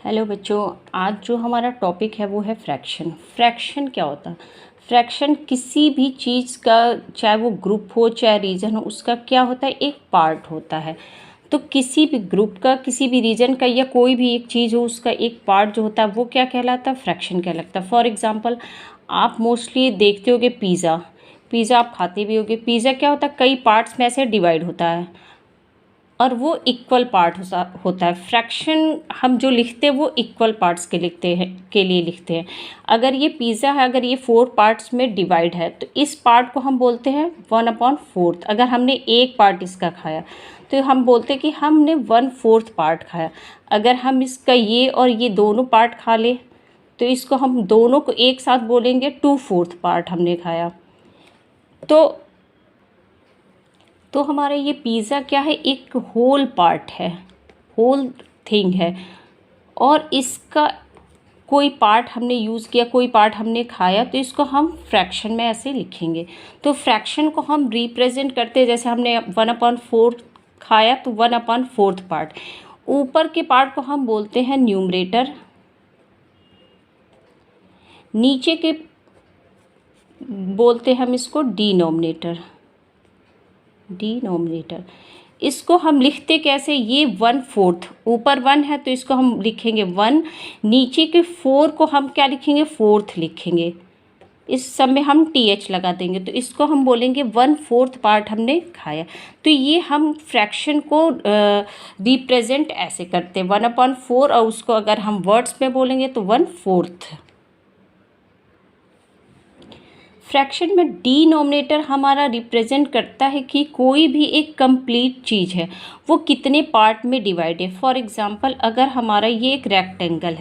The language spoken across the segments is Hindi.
हेलो बच्चों, आज जो हमारा टॉपिक है वो है फ्रैक्शन। फ्रैक्शन क्या होता है? फ्रैक्शन किसी भी चीज़ का, चाहे वो ग्रुप हो चाहे रीजन हो, उसका क्या होता है, एक पार्ट होता है। तो किसी भी ग्रुप का, किसी भी रीजन का या कोई भी एक चीज़ हो, उसका एक पार्ट जो होता है वो क्या कहलाता है? फ्रैक्शन कहलाता है। फॉर एग्जांपल, आप मोस्टली देखते होगे पिज़्ज़ा। पिज़्ज़ा आप खाते भी होगे। पिज़्ज़ा क्या होता है, कई पार्ट्स में ऐसे डिवाइड होता है और वो इक्वल पार्ट होता है। फ्रैक्शन हम जो लिखते हैं वो इक्वल पार्ट्स के लिए लिखते हैं। अगर ये पिज़्ज़ा है, अगर ये 4 पार्ट्स में डिवाइड है, तो इस पार्ट को हम बोलते हैं 1/4। अगर हमने एक पार्ट इसका खाया तो हम बोलते हैं कि हमने 1/4 पार्ट खाया। अगर हम इसका ये और ये दोनों पार्ट खा ले तो इसको हम दोनों को एक साथ बोलेंगे 2/4 पार्ट हमने खाया। तो हमारा ये पिज़्ज़ा क्या है, एक होल पार्ट है, होल थिंग है। और इसका कोई पार्ट हमने यूज़ किया, कोई पार्ट हमने खाया, तो इसको हम फ्रैक्शन में ऐसे लिखेंगे। तो फ्रैक्शन को हम रिप्रेजेंट करते हैं, जैसे हमने 1/4 खाया तो 1/4 पार्ट। ऊपर के पार्ट को हम बोलते हैं न्यूमरेटर, नीचे के बोलते हैं हम इसको डिनोमिनेटर। इसको हम लिखते कैसे, ये 1/4, ऊपर 1 है तो इसको हम लिखेंगे 1, नीचे के 4 को हम क्या लिखेंगे, 4th लिखेंगे। इस सब में हम TH लगा देंगे तो इसको हम बोलेंगे 1/4 पार्ट हमने खाया। तो ये हम फ्रैक्शन को रिप्रेजेंट ऐसे करते हैं 1/4, और उसको अगर हम वर्ड्स में बोलेंगे तो 1/4। फ्रैक्शन में डिनोमिनेटर हमारा रिप्रेजेंट करता है कि कोई भी एक कंप्लीट चीज़ है वो कितने पार्ट में डिवाइड है। फॉर एग्जांपल, अगर हमारा ये एक रेक्टेंगल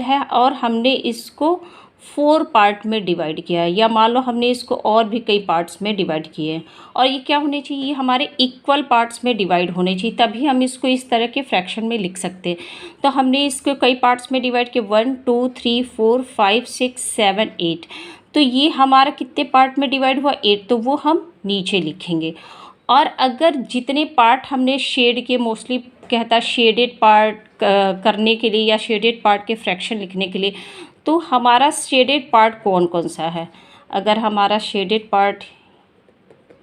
है और हमने इसको 4 पार्ट में डिवाइड किया है, या मान लो हमने इसको और भी कई पार्ट्स में डिवाइड किए हैं, और ये क्या होने चाहिए, ये हमारे इक्वल पार्ट्स में डिवाइड होने चाहिए, तभी हम इसको इस तरह के फ्रैक्शन में लिख सकते हैं। तो हमने इसको कई पार्ट्स में डिवाइड किए, 1 2 3 4 5 6 7 8। तो ये हमारा कितने पार्ट में डिवाइड हुआ, 8, तो वो हम नीचे लिखेंगे। और अगर जितने पार्ट हमने शेड के, मोस्टली कहता है शेडेड पार्ट करने के लिए या शेडेड पार्ट के फ्रैक्शन लिखने के लिए, तो हमारा शेडेड पार्ट कौन कौन सा है। अगर हमारा शेडेड पार्ट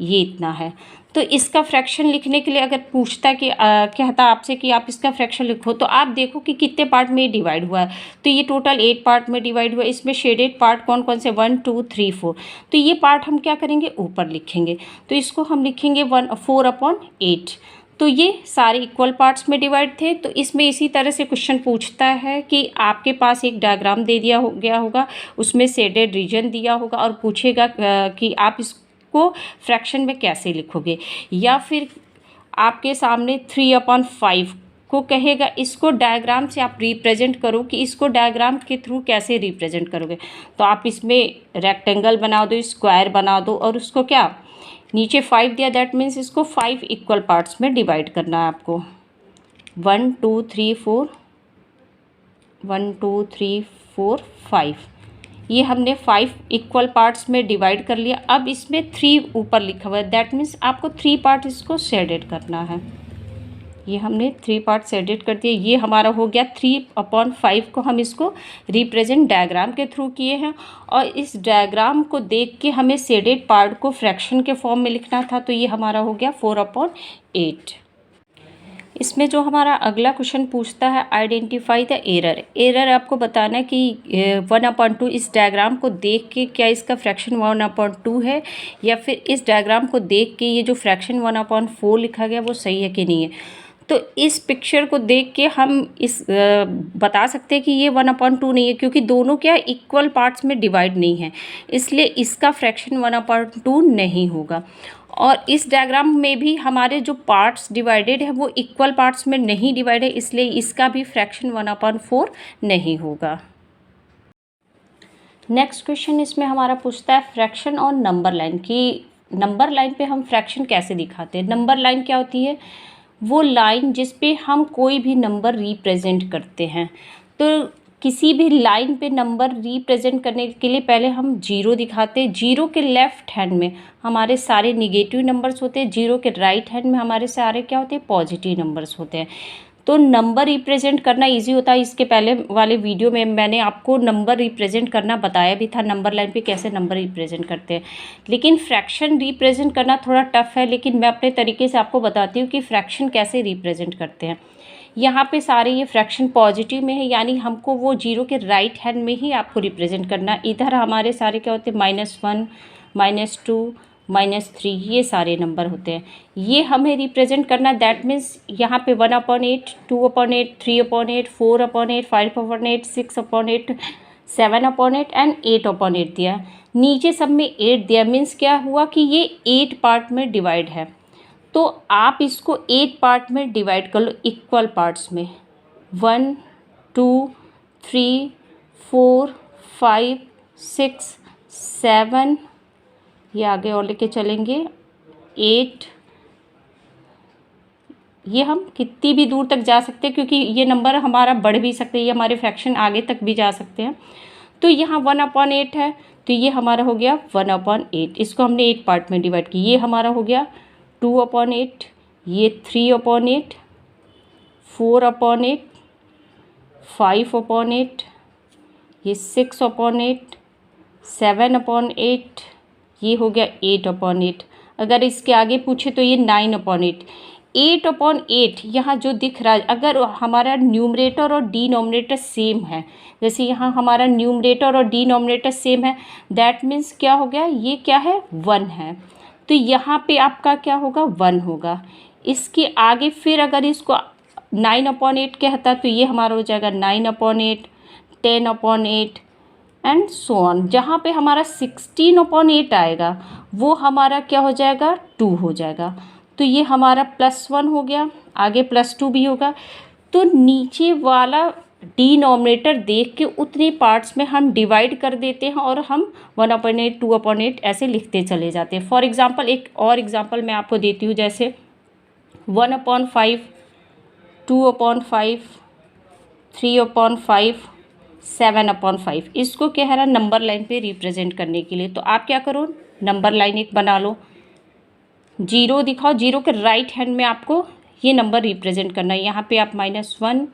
ये इतना है, तो इसका फ्रैक्शन लिखने के लिए अगर पूछता कि कहता आपसे कि आप इसका फ्रैक्शन लिखो, तो आप देखो कि कितने पार्ट में डिवाइड हुआ है। तो ये टोटल 8 पार्ट में डिवाइड हुआ है। इसमें शेडेड पार्ट कौन कौन से, 1 2 3 4। तो ये पार्ट हम क्या करेंगे, ऊपर लिखेंगे। तो इसको हम लिखेंगे 4/8। तो ये सारे इक्वल पार्ट्स में डिवाइड थे। तो इसमें इसी तरह से क्वेश्चन पूछता है कि आपके पास एक डायग्राम दे दिया गया होगा, उसमें शेडेड रीजन दिया होगा, और पूछेगा कि आप इसको फ्रैक्शन में कैसे लिखोगे। या फिर आपके सामने 3/5 को कहेगा, इसको डायग्राम से आप रिप्रेजेंट करो, कि इसको डायग्राम के थ्रू कैसे रिप्रेजेंट करोगे। तो आप इसमें रेक्टेंगल बना दो, स्क्वायर बना दो, और उसको क्या नीचे 5 दिया, दैट मीन्स इसको 5 इक्वल पार्ट्स में डिवाइड करना है आपको। 1 2 3 4 1 2 3 4 5, ये हमने 5 इक्वल पार्ट्स में डिवाइड कर लिया। अब इसमें 3 ऊपर लिखा हुआ है, दैट मीन्स आपको 3 पार्ट इसको शेडेड करना है। ये हमने 3 पार्ट शेडेड कर दिए। ये हमारा हो गया 3/5 को हम इसको रिप्रेजेंट डायग्राम के थ्रू किए हैं, और इस डायग्राम को देख के हमें शेडेड पार्ट को फ्रैक्शन के फॉर्म में लिखना था। तो ये हमारा हो गया 4/8। इसमें जो हमारा अगला क्वेश्चन पूछता है, आइडेंटिफाई द एरर आपको बताना है कि 1/2 इस डायग्राम को देख के क्या इसका फ्रैक्शन 1/2 है, या फिर इस डायग्राम को देख के ये जो फ्रैक्शन 1/4 लिखा गया वो सही है कि नहीं है। तो इस पिक्चर को देख के हम बता सकते हैं कि ये 1/2 नहीं है, क्योंकि दोनों क्या इक्वल पार्ट्स में डिवाइड नहीं है, इसलिए इसका फ्रैक्शन 1/2 नहीं होगा। और इस डायग्राम में भी हमारे जो पार्ट्स डिवाइडेड है वो इक्वल पार्ट्स में नहीं डिवाइड है, इसलिए इसका भी फ्रैक्शन 1/4 नहीं होगा। नेक्स्ट क्वेश्चन इसमें हमारा पूछता है फ्रैक्शन और नंबर लाइन, की नंबर लाइन पे हम फ्रैक्शन कैसे दिखाते हैं। नंबर लाइन क्या होती है, वो लाइन जिस पे हम कोई भी नंबर रिप्रेजेंट करते हैं। तो किसी भी लाइन पे नंबर रिप्रेजेंट करने के लिए पहले हम 0 दिखाते हैं। 0 के लेफ्ट हैंड में हमारे सारे निगेटिव नंबर्स होते हैं, 0 के राइट हैंड में हमारे सारे क्या होते हैं, पॉजिटिव नंबर्स होते हैं। तो नंबर रिप्रेजेंट करना इजी होता है। इसके पहले वाले वीडियो में मैंने आपको नंबर रिप्रेजेंट करना बताया भी था, नंबर लाइन पे कैसे नंबर रिप्रेजेंट करते हैं। लेकिन फ्रैक्शन रिप्रेजेंट करना थोड़ा टफ है, लेकिन मैं अपने तरीके से आपको बताती हूँ कि फ्रैक्शन कैसे रिप्रेजेंट करते हैं। यहाँ पे सारे ये फ्रैक्शन पॉजिटिव में है, यानी हमको वो जीरो के राइट हैंड में ही आपको रिप्रेजेंट करना। इधर हमारे सारे क्या होते हैं, -1, -2, -3, ये सारे नंबर होते हैं। ये हमें रिप्रेजेंट करना, दैट मीन्स यहाँ पे 1/8, 2/8, 3/8, 4/8, 5/8, 6/8, 7/8 एंड 8/8 दिया। नीचे सब में 8 दिया, मीन्स क्या हुआ कि ये 8 पार्ट में डिवाइड है। तो आप इसको 8 पार्ट में डिवाइड कर लो, इक्वल पार्ट्स में। 1, 2, 3, 4, 5, 6, 7, ये आगे और लेके चलेंगे 8। ये हम कितनी भी दूर तक जा सकते हैं, क्योंकि ये नंबर हमारा बढ़ भी सकते हैं, ये हमारे फ्रैक्शन आगे तक भी जा सकते हैं। तो यहाँ 1/8 है, तो ये हमारा हो गया 1/8। इसको हमने 8 पार्ट में डिवाइड किया। ये हमारा हो गया 2/8, ये 3/8, 4/8, 5/8, ये 6/8, 7/8, ये हो गया 8/8। अगर इसके आगे पूछे तो ये 9/8। 8/8 यहाँ जो दिख रहा है, अगर हमारा न्यूमरेटर और डिनोमिनेटर सेम है, जैसे यहाँ हमारा न्यूमरेटर और डिनोमिनेटर सेम है, दैट मीन्स क्या हो गया, ये क्या है, 1 है। तो यहाँ पे आपका क्या होगा, 1 होगा। इसके आगे फिर अगर इसको 9/8 कहता तो ये हमारा हो जाएगा 9/8, 10/8 एंड सो ऑन। जहाँ पे हमारा 16/8 आएगा वो हमारा क्या हो जाएगा, 2 हो जाएगा। तो ये हमारा +1 हो गया, आगे +2 भी होगा। तो नीचे वाला डिनोमिनेटर देख के उतने पार्ट्स में हम डिवाइड कर देते हैं और हम 1/8, 2/8 ऐसे लिखते चले जाते हैं। फॉर एग्ज़ाम्पल एक और एग्ज़ाम्पल मैं आपको देती हूँ, जैसे 1/5, 2/5, 3/5, 7/5। इसको क्या है ना, नंबर लाइन पे रिप्रेजेंट करने के लिए। तो आप क्या करो, नंबर लाइन एक बना लो, जीरो दिखाओ, जीरो के राइट हैंड में आपको ये नंबर रिप्रेजेंट करना है। यहाँ पे आप -1,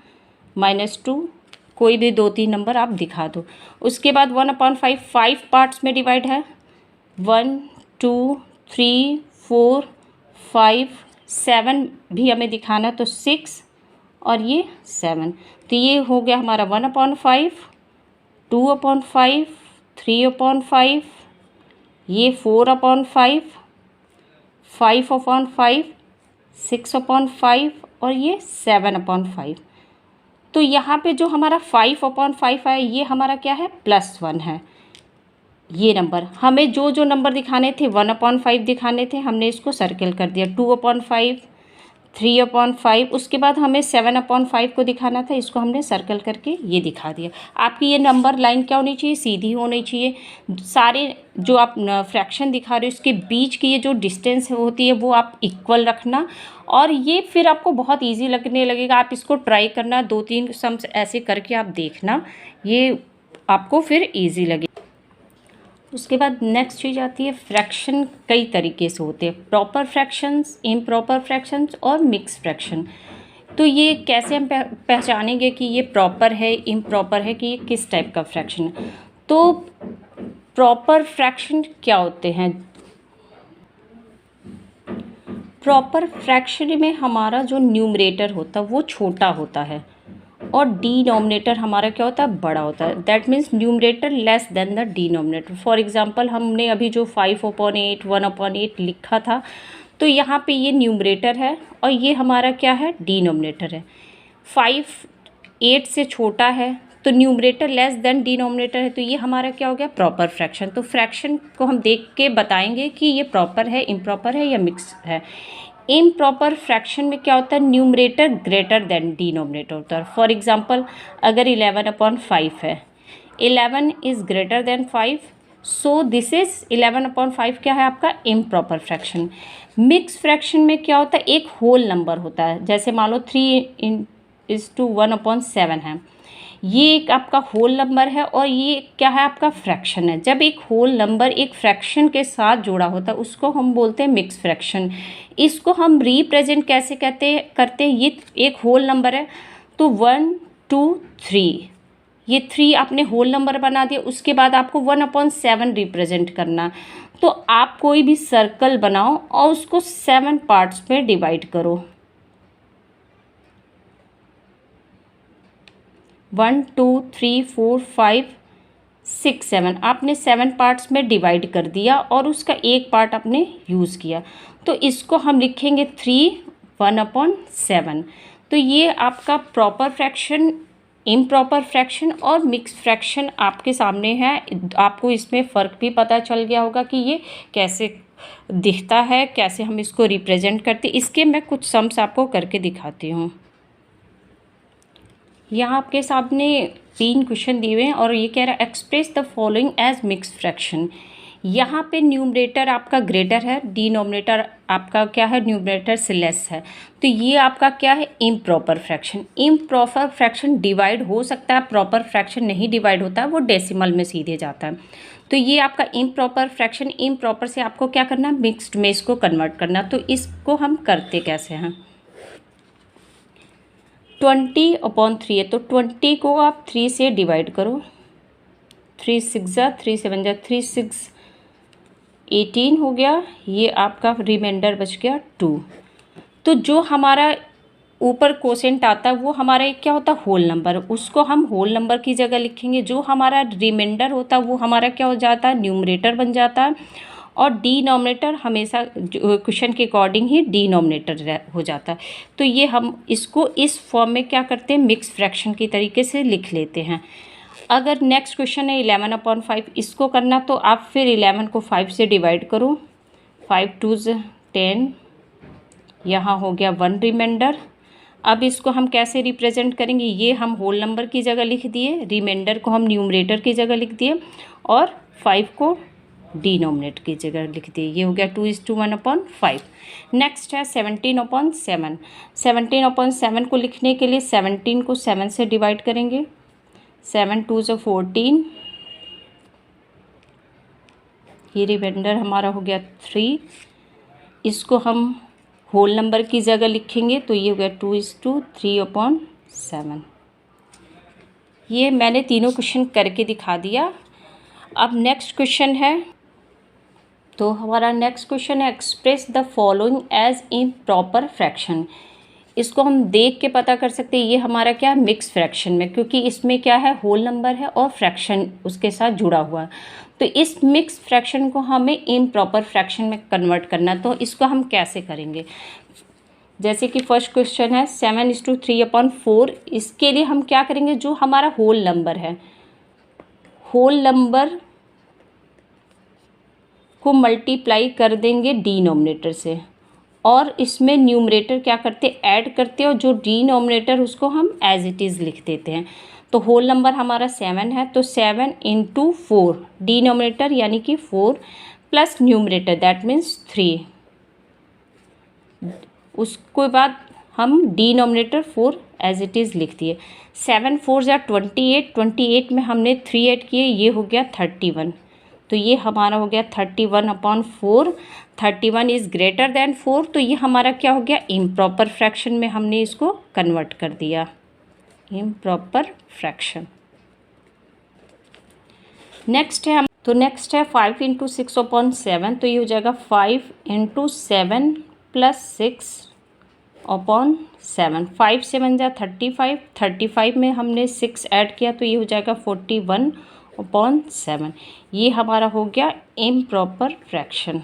-2, कोई भी 2-3 नंबर आप दिखा दो। उसके बाद 1/5 5 पार्ट्स में डिवाइड है, 1, 2, 3, 4, 5, 7 भी हमें दिखाना, तो 6 और ये 7। तो ये हो गया हमारा 1/5, 2/5, 3/5, ये 4/5, 5/5, 6/5 और ये 7/5। तो यहाँ पे जो हमारा 5/5 है, ये हमारा क्या है, +1 है। ये नंबर हमें जो जो नंबर दिखाने थे, 1/5 दिखाने थे, हमने इसको सर्किल कर दिया। 2/5, 3/5, उसके बाद हमें 7/5 को दिखाना था, इसको हमने सर्कल करके ये दिखा दिया। आपकी ये नंबर लाइन क्या होनी चाहिए, सीधी होनी चाहिए। सारे जो आप फ्रैक्शन दिखा रहे हो इसके बीच की ये जो डिस्टेंस होती है वो आप इक्वल रखना, और ये फिर आपको बहुत ईजी लगने लगेगा। आप इसको ट्राई करना, 2-3 सम्स ऐसे करके आप देखना, ये आपको फिर ईजी लगे। उसके बाद नेक्स्ट चीज़ आती है, फ्रैक्शन कई तरीके से होते हैं, प्रॉपर फ्रैक्शंस, इम्प्रॉपर फ्रैक्शंस और मिक्स फ्रैक्शन। तो ये कैसे हम पहचानेंगे कि ये प्रॉपर है, इम्प्रॉपर है, कि ये किस टाइप का फ्रैक्शन है। तो प्रॉपर फ्रैक्शन क्या होते हैं, प्रॉपर फ्रैक्शन में हमारा जो न्यूमरेटर होता है वो छोटा होता है और डिनोमिनेटर हमारा क्या होता है, बड़ा होता है। That means numerator less than the denominator. For example हमने अभी जो 5/8, 1/8 लिखा था, तो यहाँ पे ये न्यूमरेटर है और ये हमारा क्या है, डिनोमिनेटर है। 5 8 से छोटा है तो न्यूमरेटर लेस देन डिनोमिनेटर है, तो ये हमारा क्या हो गया, प्रॉपर फ्रैक्शन। तो फ्रैक्शन को हम देख के बताएंगे कि ये प्रॉपर है, इम्प्रॉपर है या मिक्स है। इम्प्रॉपर फ्रैक्शन में क्या होता है, न्यूमरेटर ग्रेटर देन डिनोमिनेटर होता है। फॉर एग्जांपल अगर 11/5 है, 11 is greater than 5, so this is 11/5 क्या है आपका, इम्प्रॉपर फ्रैक्शन। मिक्स फ्रैक्शन में क्या होता है, एक होल नंबर होता है, जैसे मान लो 3 = 1/7 है। ये एक आपका होल नंबर है और ये क्या है, आपका फ्रैक्शन है। जब एक होल नंबर एक फ्रैक्शन के साथ जुड़ा होता है उसको हम बोलते हैं मिक्स फ्रैक्शन। इसको हम रिप्रेजेंट कैसे करते हैं, ये एक होल नंबर है तो 1 2 3, ये 3 आपने होल नंबर बना दिया। उसके बाद आपको 1/7 रिप्रेजेंट करना। तो आप कोई भी सर्कल बनाओ और उसको 7 पार्ट्स में डिवाइड करो। 1 2 3 4 5 6 7 आपने 7 पार्ट्स में डिवाइड कर दिया और उसका एक पार्ट आपने यूज़ किया। तो इसको हम लिखेंगे 3 1/7। तो ये आपका प्रॉपर फ्रैक्शन, इम्प्रॉपर फ्रैक्शन और मिक्स फ्रैक्शन आपके सामने है। आपको इसमें फ़र्क भी पता चल गया होगा कि ये कैसे दिखता है, कैसे हम इसको रिप्रेजेंट करते। इसके मैं कुछ सम्स आपको करके दिखाती हूँ। यहाँ आपके सामने 3 क्वेश्चन दिए हुए हैं और ये कह रहा है express the following as mix fraction. यहाँ पे न्यूमरेटर आपका ग्रेटर है, डिनोमिनेटर आपका क्या है, न्यूमरेटर से लेस है। तो ये आपका क्या है, improper fraction. Improper fraction divide हो सकता है, प्रॉपर फ्रैक्शन नहीं डिवाइड होता है, वो डेसिमल में सीधे जाता है। तो ये आपका इम्प्रॉपर फ्रैक्शन, इम्प्रॉपर से आपको क्या करना है, मिक्स्ड में इसको कन्वर्ट करना। तो इसको हम करते कैसे हैं, 20/3 है तो 20 को आप 3 से डिवाइड करो। 3 6 जा 3 7 जा 3 6 18 हो गया। ये आपका रिमाइंडर बच गया 2। तो जो हमारा ऊपर कोसेंट आता है वो हमारा एक क्या होता है, होल नंबर। उसको हम होल नंबर की जगह लिखेंगे। जो हमारा रिमाइंडर होता है वो हमारा क्या हो जाता है, न्यूमरेटर बन जाता है। और डिनोमिनेटर हमेशा क्वेश्चन के अकॉर्डिंग ही डिनोमिनेटर हो जाता है। तो ये हम इसको इस फॉर्म में क्या करते हैं, मिक्स फ्रैक्शन की तरीके से लिख लेते हैं। अगर नेक्स्ट क्वेश्चन है 11/5, इसको करना तो आप फिर 11 को 5 से डिवाइड करो। 5 2s 10, यहाँ हो गया 1 रिमाइंडर। अब इसको हम कैसे रिप्रेजेंट करेंगे, ये हम होल नंबर की जगह लिख दिए, रिमाइंडर को हम न्यूमरेटर की जगह लिख दिए और 5 को डिनोमिनेटर की जगह लिख दिए। ये हो गया 2:1/5। नेक्स्ट है 17/7। 17/7 को लिखने के लिए 17 को 7 से डिवाइड करेंगे। 7 2s 14, ये रिमाइंडर हमारा हो गया 3। इसको हम होल नंबर की जगह लिखेंगे तो ये हो गया 2:3/7। ये मैंने तीनों क्वेश्चन करके दिखा दिया। अब नेक्स्ट क्वेश्चन है, तो हमारा नेक्स्ट क्वेश्चन है express the following as improper fraction. इसको हम देख के पता कर सकते हैं ये हमारा क्या, मिक्स फ्रैक्शन में, क्योंकि इसमें क्या है, होल नंबर है और फ्रैक्शन उसके साथ जुड़ा हुआ है। तो इस मिक्स फ्रैक्शन को हमें इम्प्रॉपर फ्रैक्शन में कन्वर्ट करना। तो इसको हम कैसे करेंगे, जैसे कि फर्स्ट क्वेश्चन है 7:3/4। इसके लिए हम क्या करेंगे, जो हमारा होल नंबर है, होल नंबर को मल्टीप्लाई कर देंगे डिनोमिनेटर से और इसमें न्यूमरेटर क्या करते, ऐड करते हैं और जो डिनोमिनेटर उसको हम एज इट इज़ लिख देते हैं। तो होल नंबर हमारा 7 है तो 7 × 4, डिनोमिनेटर यानी कि 4 प्लस न्यूमरेटर दैट मीन्स 3। उसके बाद हम डिनोमिनेटर 4 एज इट इज़ लिख दिए। 7 4 जा 28, 28 में हमने 3 ऐड किए, ये हो गया 31। तो ये हमारा हो गया 31/4। 31 इज़ ग्रेटर देन 4, तो ये हमारा क्या हो गया, इम्प्रॉपर फ्रैक्शन में हमने इसको कन्वर्ट कर दिया, इम्प्रॉपर फ्रैक्शन। नेक्स्ट है 5 × 6/7। तो ये हो जाएगा 5 × 7 + 6/7। 5 7 जा 35, 35 में हमने 6 ऐड किया तो ये हो जाएगा 41/7। ये हमारा हो गया इम्प्रॉपर फ्रैक्शन।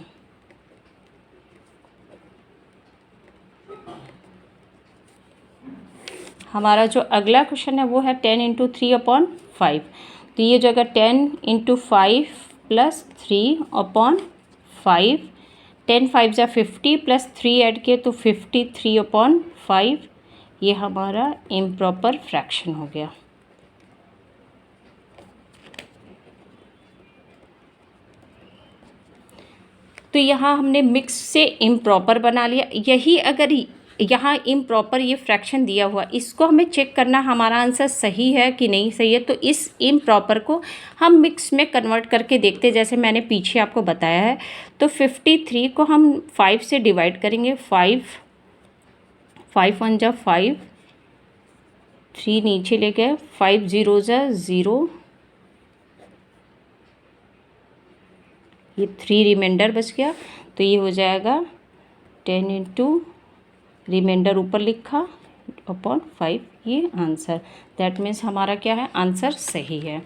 हमारा जो अगला क्वेश्चन है वो है 10 × 3/5। तो ये जो 10 × 5 + 3/5, 10 5 जा 50 + 3 ऐड किए तो 53/5। ये हमारा इम्प्रॉपर फ्रैक्शन हो गया। तो यहाँ हमने मिक्स से इम्प्रॉपर बना लिया। यही अगर यहाँ इम्प्रॉपर ये फ्रैक्शन दिया हुआ, इसको हमें चेक करना हमारा आंसर सही है कि नहीं सही है। तो इस इम्प्रॉपर को हम मिक्स में कन्वर्ट करके देखते हैं, जैसे मैंने पीछे आपको बताया है। तो 53 को हम 5 से डिवाइड करेंगे। 5 1 जा 5, 3 नीचे ले गए, 5 0 जा 0, ये 3 रिमाइंडर बच गया। तो ये हो जाएगा 10 इंटू रिमाइंडर ऊपर लिखा अपॉन 5, ये आंसर। दैट मीन्स हमारा क्या है, आंसर सही है।